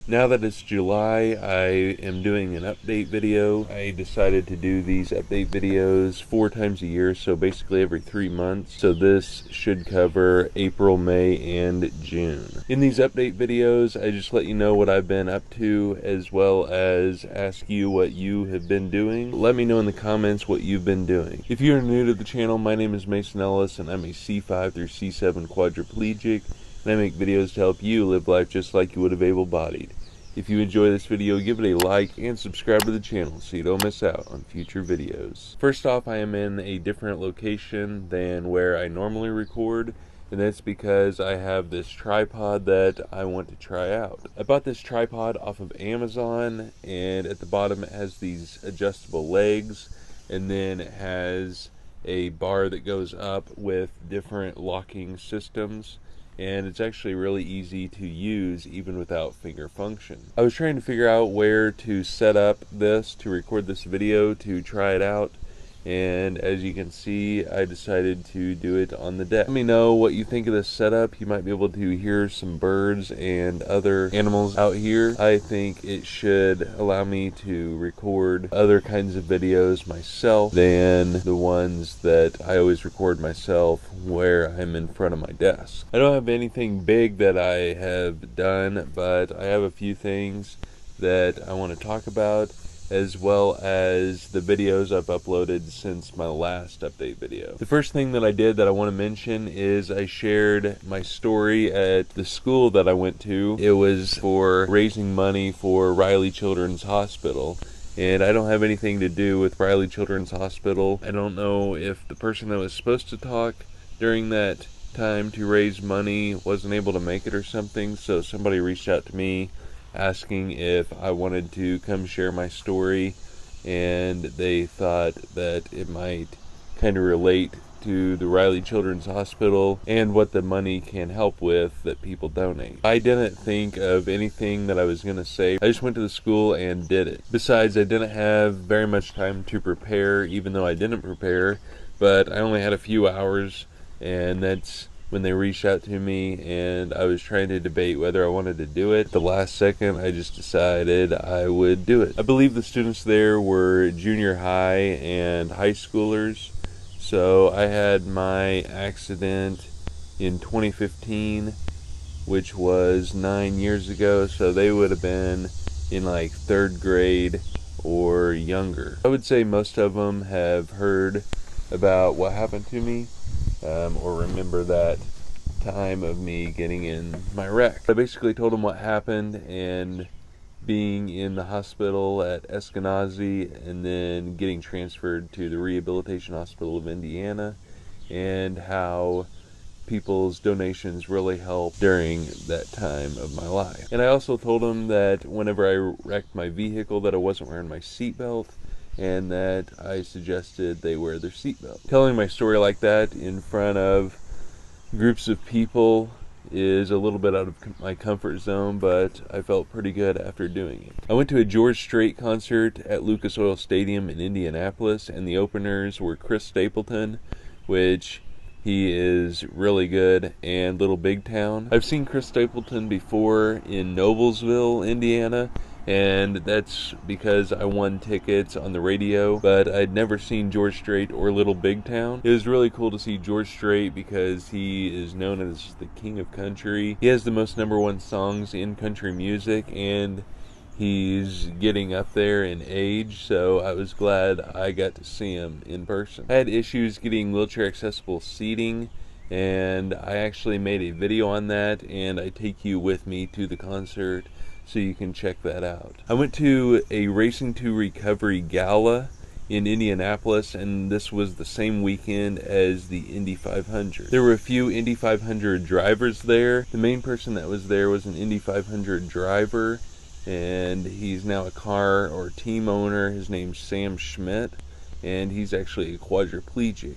Now that it's July, I am doing an update video. I decided to do these update videos 4 times a year, so basically every 3 months. So this should cover April, May, and June. In these update videos, I just let you know what I've been up to, as well as ask you what you have been doing. Let me know in the comments what you've been doing. If you're new to the channel, my name is Mason Ellis, and I'm a C5 through C7 quadriplegic, and I make videos to help you live life just like you would have able-bodied. If you enjoy this video, give it a like and subscribe to the channel so you don't miss out on future videos. First off, I am in a different location than where I normally record, and that's because I have this tripod that I want to try out. I bought this tripod off of Amazon, and at the bottom it has these adjustable legs, and then it has a bar that goes up with different locking systems, and it's actually really easy to use even without finger function. I was trying to figure out where to set up this to record this video to try it out, and as you can see, I decided to do it on the deck. Let me know what you think of this setup. You might be able to hear some birds and other animals out here. I think it should allow me to record other kinds of videos myself than the ones that I always record myself where I'm in front of my desk. I don't have anything big that I have done, but I have a few things that I want to talk about, as well as the videos I've uploaded since my last update video. The first thing that I did that I want to mention is I shared my story at the school that I went to. It was for raising money for Riley Children's Hospital, and I don't have anything to do with Riley Children's Hospital. I don't know if the person that was supposed to talk during that time to raise money wasn't able to make it or something, so somebody reached out to me asking if I wanted to come share my story, and they thought that it might kind of relate to the Riley Children's Hospital and what the money can help with that people donate. I didn't think of anything that I was going to say. I just went to the school and did it. Besides, I didn't have very much time to prepare, even though I didn't prepare, but I only had a few hours, and that's when they reached out to me, and I was trying to debate whether I wanted to do it. The last second, I just decided I would do it. I believe the students there were junior high and high schoolers. So I had my accident in 2015, which was 9 years ago, so they would have been in like 3rd grade or younger. I would say most of them have heard about what happened to me, or remember that time of me getting in my wreck. I basically told them what happened, and being in the hospital at Eskenazi and then getting transferred to the Rehabilitation Hospital of Indiana, and how people's donations really helped during that time of my life. And I also told them that whenever I wrecked my vehicle that I wasn't wearing my seatbelt, and that I suggested they wear their seatbelt. Telling my story like that in front of groups of people is a little bit out of my comfort zone, but I felt pretty good after doing it. I went to a George Strait concert at Lucas Oil Stadium in Indianapolis, and the openers were Chris Stapleton, which he is really good, and Little Big Town. I've seen Chris Stapleton before in Noblesville, Indiana, and that's because I won tickets on the radio, but I'd never seen George Strait or Little Big Town. It was really cool to see George Strait because he is known as the king of country. He has the most #1 songs in country music, and he's getting up there in age, so I was glad I got to see him in person. I had issues getting wheelchair accessible seating, and I actually made a video on that, and I take you with me to the concert so you can check that out. I went to a Racing to Recovery gala in Indianapolis, and this was the same weekend as the Indy 500. There were a few Indy 500 drivers there. The main person that was there was an Indy 500 driver, and he's now a car or team owner. His name's Sam Schmidt, and he's actually a quadriplegic.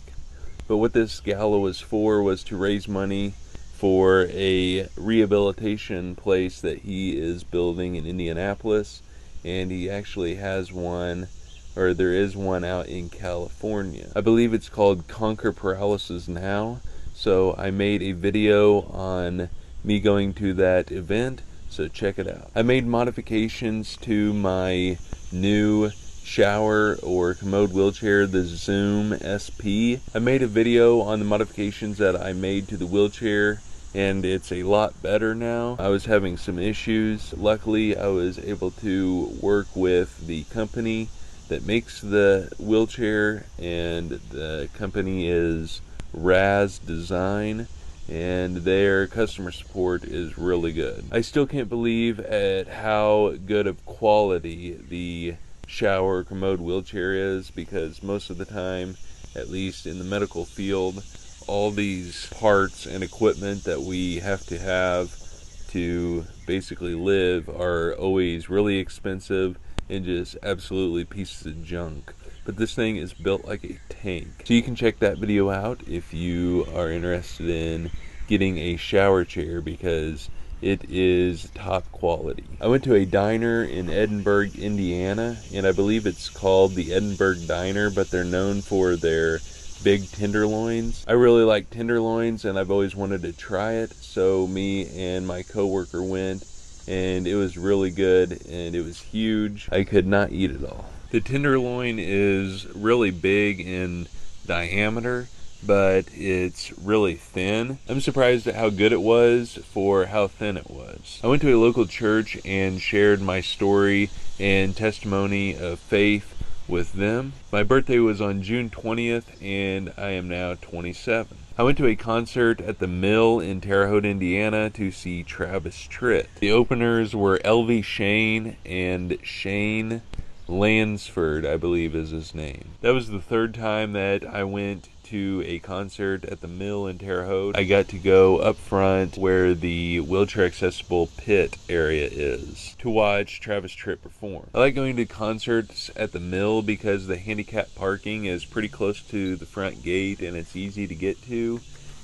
But what this gala was for was to raise money for a rehabilitation place that he is building in Indianapolis, and he actually has one, or there is one out in California. I believe it's called Conquer Paralysis Now, so I made a video on me going to that event, so check it out. I made modifications to my new shower or commode wheelchair, the Zoom SP. I made a video on the modifications that I made to the wheelchair, and it's a lot better now. I was having some issues. Luckily, I was able to work with the company that makes the wheelchair, and the company is Raz Design, and their customer support is really good. I still can't believe at how good of quality the shower commode wheelchair is, because most of the time, at least in the medical field, all these parts and equipment that we have to basically live are always really expensive and just absolutely pieces of junk. But this thing is built like a tank. So you can check that video out if you are interested in getting a shower chair, because it is top quality. I went to a diner in Edinburgh, Indiana, and I believe it's called the Edinburgh Diner, but they're known for their big tenderloins. I really like tenderloins, and I've always wanted to try it, so me and my coworker went, and it was really good, and it was huge. I could not eat it all. The tenderloin is really big in diameter, but it's really thin. I'm surprised at how good it was for how thin it was. I went to a local church and shared my story and testimony of faith with them. My birthday was on June 20th, and I am now 27. I went to a concert at the Mill in Terre Haute, Indiana to see Travis Tritt. The openers were Elvie Shane and Shane Lansford, I believe is his name. That was the third time that I went to a concert at the Mill in Terre Haute. I got to go up front where the wheelchair accessible pit area is to watch Travis Tritt perform. I like going to concerts at the Mill because the handicap parking is pretty close to the front gate and it's easy to get to,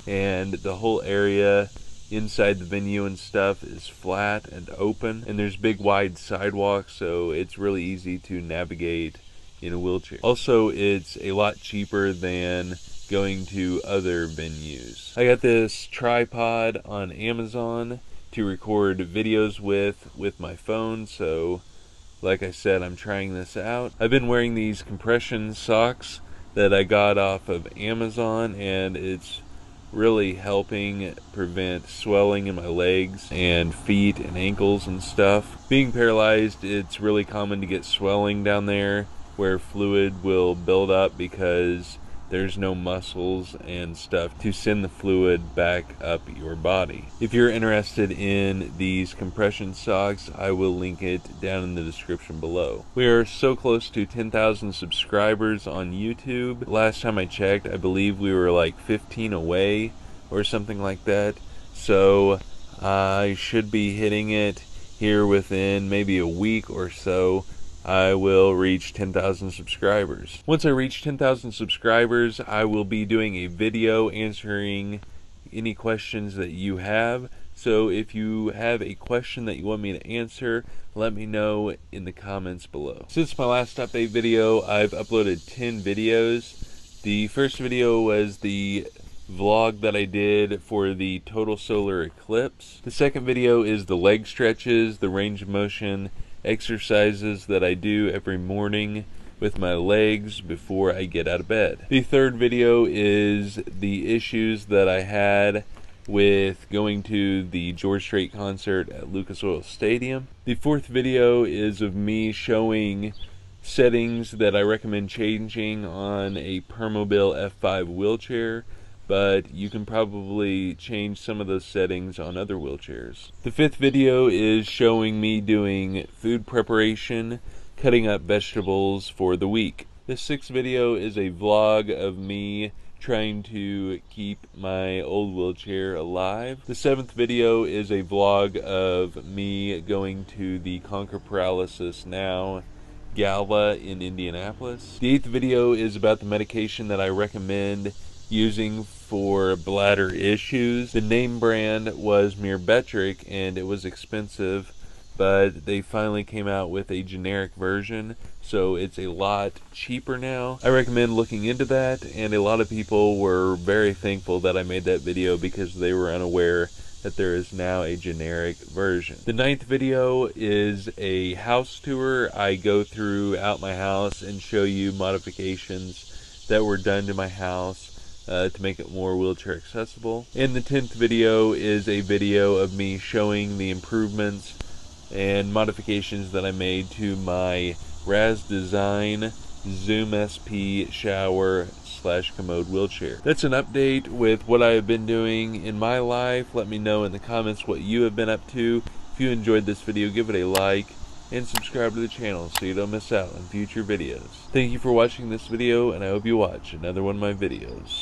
and the whole area inside the venue and stuff is flat and open, and there's big wide sidewalks, so it's really easy to navigate in a wheelchair. Also, it's a lot cheaper than going to other venues. I got this tripod on Amazon to record videos with my phone, so like I said, I'm trying this out. I've been wearing these compression socks that I got off of Amazon, and it's really helping prevent swelling in my legs and feet and ankles and stuff. Being paralyzed, it's really common to get swelling down there where fluid will build up because there's no muscles and stuff to send the fluid back up your body. If you're interested in these compression socks, I will link it down in the description below. We are so close to 10,000 subscribers on YouTube. Last time I checked, I believe we were like 15 away or something like that. So I should be hitting it here within maybe a week or so. I will reach 10,000 subscribers. Once I reach 10,000 subscribers, I will be doing a video answering any questions that you have. So if you have a question that you want me to answer, let me know in the comments below. Since my last update video, I've uploaded 10 videos. The first video was the vlog that I did for the total solar eclipse. The second video is the leg stretches, the range of motion exercises that I do every morning with my legs before I get out of bed. The third video is the issues that I had with going to the George Strait concert at Lucas Oil Stadium. The fourth video is of me showing settings that I recommend changing on a Permobil F5 wheelchair, but you can probably change some of those settings on other wheelchairs. The fifth video is showing me doing food preparation, cutting up vegetables for the week. The sixth video is a vlog of me trying to keep my old wheelchair alive. The seventh video is a vlog of me going to the Conquer Paralysis Now Gala in Indianapolis. The eighth video is about the medication that I recommend using for bladder issues. The name brand was Myrbetriq, and it was expensive, but they finally came out with a generic version, so it's a lot cheaper now. I recommend looking into that, and a lot of people were very thankful that I made that video because they were unaware that there is now a generic version. The 9th video is a house tour. I go throughout my house and show you modifications that were done to my house to make it more wheelchair accessible. And the 10th video is a video of me showing the improvements and modifications that I made to my Raz Design Zoom SP shower / commode wheelchair. That's an update with what I have been doing in my life. Let me know in the comments what you have been up to. If you enjoyed this video, give it a like and subscribe to the channel so you don't miss out on future videos. Thank you for watching this video, and I hope you watch another one of my videos.